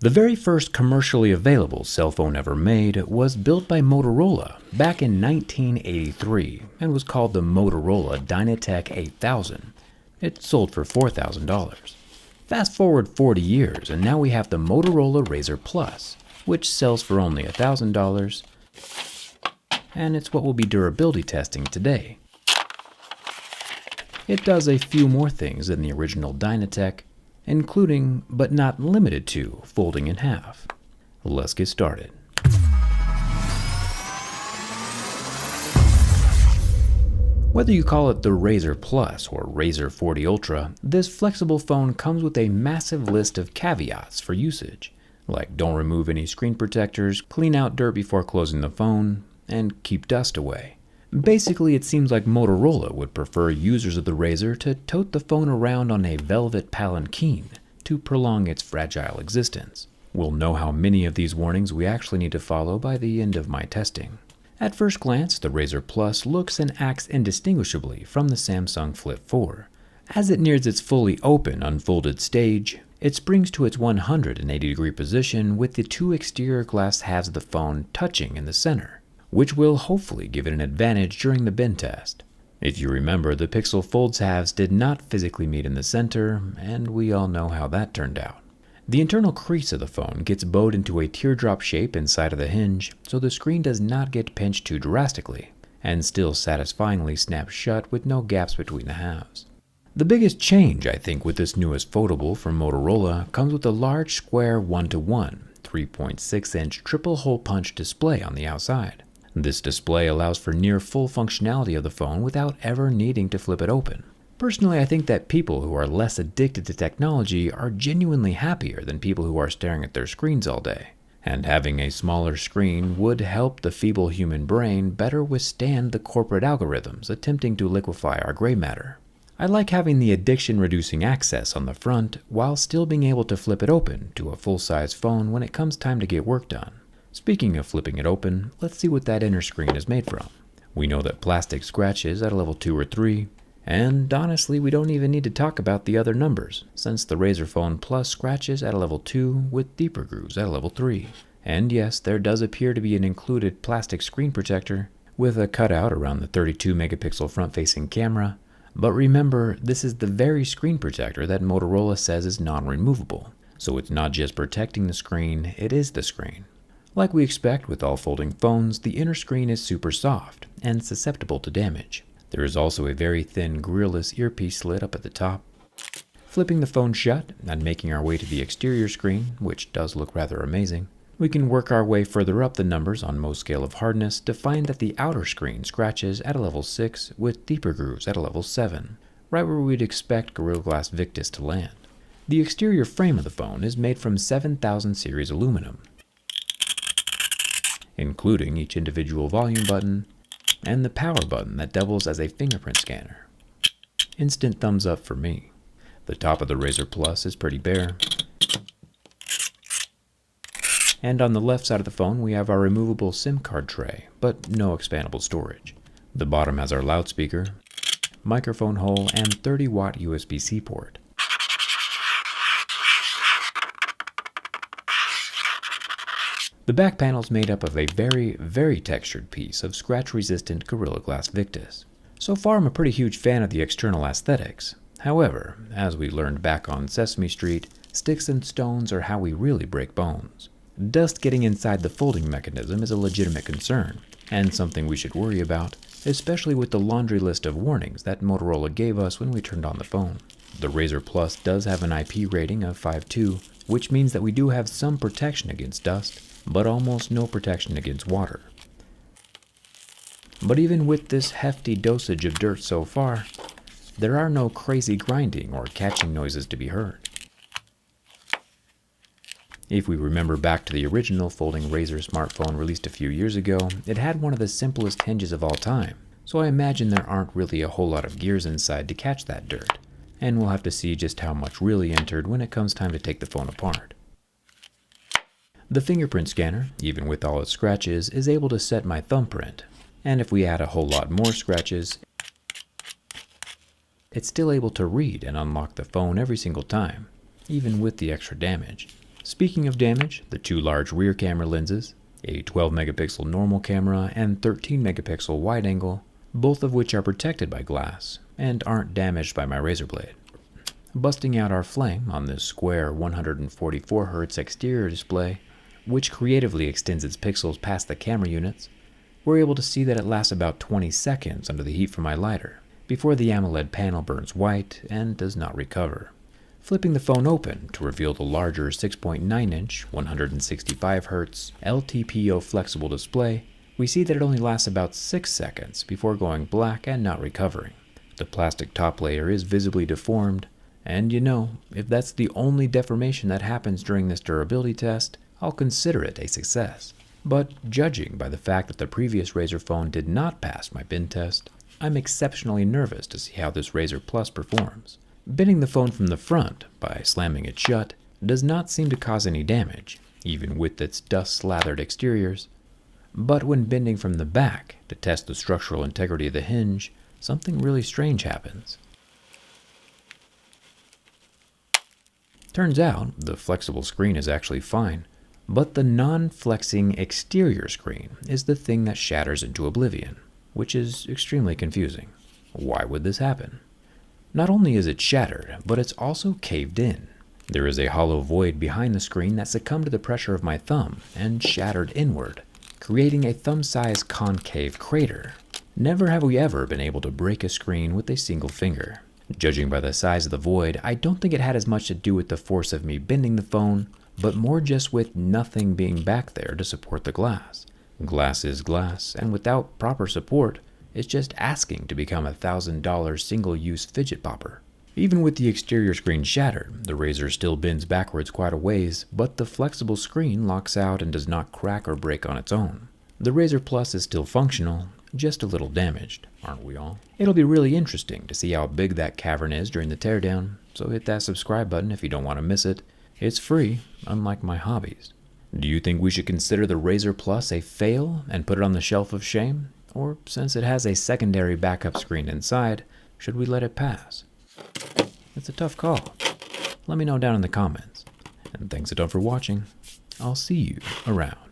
The very first commercially available cell phone ever made was built by Motorola back in 1983 and was called the Motorola Dynatec 8000. It sold for $4,000. Fast forward 40 years and now we have the Motorola Razr Plus, which sells for only $1,000, and it's what we'll be durability testing today. It does a few more things than the original Dynatec, including, but not limited to, folding in half. Let's get started. Whether you call it the Razr Plus or Razr 40 Ultra, this flexible phone comes with a massive list of caveats for usage, like don't remove any screen protectors, clean out dirt before closing the phone, and keep dust away. Basically, it seems like Motorola would prefer users of the Razr to tote the phone around on a velvet palanquin to prolong its fragile existence. We'll know how many of these warnings we actually need to follow by the end of my testing. At first glance, the Razr Plus looks and acts indistinguishably from the Samsung Flip 4. As it nears its fully open, unfolded stage, it springs to its 180-degree position with the two exterior glass halves of the phone touching in the center, which will hopefully give it an advantage during the bend test. If you remember, the Pixel Fold's halves did not physically meet in the center, and we all know how that turned out. The internal crease of the phone gets bowed into a teardrop shape inside of the hinge, so the screen does not get pinched too drastically, and still satisfyingly snaps shut with no gaps between the halves. The biggest change, I think, with this newest foldable from Motorola comes with a large square 1:1, 3.6-inch triple-hole punch display on the outside. This display allows for near full functionality of the phone without ever needing to flip it open. Personally, I think that people who are less addicted to technology are genuinely happier than people who are staring at their screens all day. And having a smaller screen would help the feeble human brain better withstand the corporate algorithms attempting to liquefy our gray matter. I like having the addiction-reducing access on the front while still being able to flip it open to a full-size phone when it comes time to get work done. Speaking of flipping it open, let's see what that inner screen is made from. We know that plastic scratches at a level 2 or 3, and honestly we don't even need to talk about the other numbers, since the Razr Phone Plus scratches at a level 2 with deeper grooves at a level 3. And yes, there does appear to be an included plastic screen protector with a cutout around the 32 megapixel front-facing camera, but remember, this is the very screen protector that Motorola says is non-removable, so it's not just protecting the screen, it is the screen. Like we expect with all folding phones, the inner screen is super soft and susceptible to damage. There is also a very thin grillless earpiece slit up at the top. Flipping the phone shut and making our way to the exterior screen, which does look rather amazing, we can work our way further up the numbers on most scale of hardness to find that the outer screen scratches at a level 6 with deeper grooves at a level 7, right where we'd expect Gorilla Glass Victus to land. The exterior frame of the phone is made from 7000 series aluminum, including each individual volume button and the power button that doubles as a fingerprint scanner. Instant thumbs up for me. The top of the Razr Plus is pretty bare. And on the left side of the phone we have our removable SIM card tray, but no expandable storage. The bottom has our loudspeaker, microphone hole, and 30-watt USB-C port. The back panel is made up of a very, very textured piece of scratch-resistant Gorilla Glass Victus. So far I'm a pretty huge fan of the external aesthetics. However, as we learned back on Sesame Street, sticks and stones are how we really break bones. Dust getting inside the folding mechanism is a legitimate concern, and something we should worry about, especially with the laundry list of warnings that Motorola gave us when we turned on the phone. The Razr Plus does have an IP rating of 5.2, which means that we do have some protection against dust, but almost no protection against water. But even with this hefty dosage of dirt so far, there are no crazy grinding or catching noises to be heard. If we remember back to the original folding Razr smartphone released a few years ago, it had one of the simplest hinges of all time, so I imagine there aren't really a whole lot of gears inside to catch that dirt, and we'll have to see just how much really entered when it comes time to take the phone apart. The fingerprint scanner, even with all its scratches, is able to set my thumbprint, and if we add a whole lot more scratches, it's still able to read and unlock the phone every single time, even with the extra damage. Speaking of damage, the two large rear camera lenses, a 12 megapixel normal camera and 13 megapixel wide angle, both of which are protected by glass and aren't damaged by my razor blade. Busting out our flame on this square 144Hz exterior display, which creatively extends its pixels past the camera units, we're able to see that it lasts about 20 seconds under the heat from my lighter, before the AMOLED panel burns white and does not recover. Flipping the phone open to reveal the larger 6.9-inch 165Hz LTPO flexible display, we see that it only lasts about 6 seconds before going black and not recovering. The plastic top layer is visibly deformed, and if that's the only deformation that happens during this durability test, I'll consider it a success. But judging by the fact that the previous Razr phone did not pass my bend test, I'm exceptionally nervous to see how this Razr Plus performs. Bending the phone from the front by slamming it shut does not seem to cause any damage, even with its dust-slathered exteriors. But when bending from the back to test the structural integrity of the hinge, something really strange happens. Turns out the flexible screen is actually fine, but the non-flexing exterior screen is the thing that shatters into oblivion, which is extremely confusing. Why would this happen? Not only is it shattered, but it's also caved in. There is a hollow void behind the screen that succumbed to the pressure of my thumb and shattered inward, creating a thumb-sized concave crater. Never have we ever been able to break a screen with a single finger. Judging by the size of the void, I don't think it had as much to do with the force of me bending the phone, but more just with nothing being back there to support the glass. Glass is glass, and without proper support, it's just asking to become a $1,000 single-use fidget popper. Even with the exterior screen shattered, the Razr still bends backwards quite a ways, but the flexible screen locks out and does not crack or break on its own. The Razr Plus is still functional, just a little damaged, aren't we all? It'll be really interesting to see how big that cavern is during the teardown, so hit that subscribe button if you don't want to miss it. It's free, unlike my hobbies. Do you think we should consider the Razr Plus a fail and put it on the shelf of shame? Or, since it has a secondary backup screen inside, should we let it pass? It's a tough call. Let me know down in the comments. And thanks a ton for watching. I'll see you around.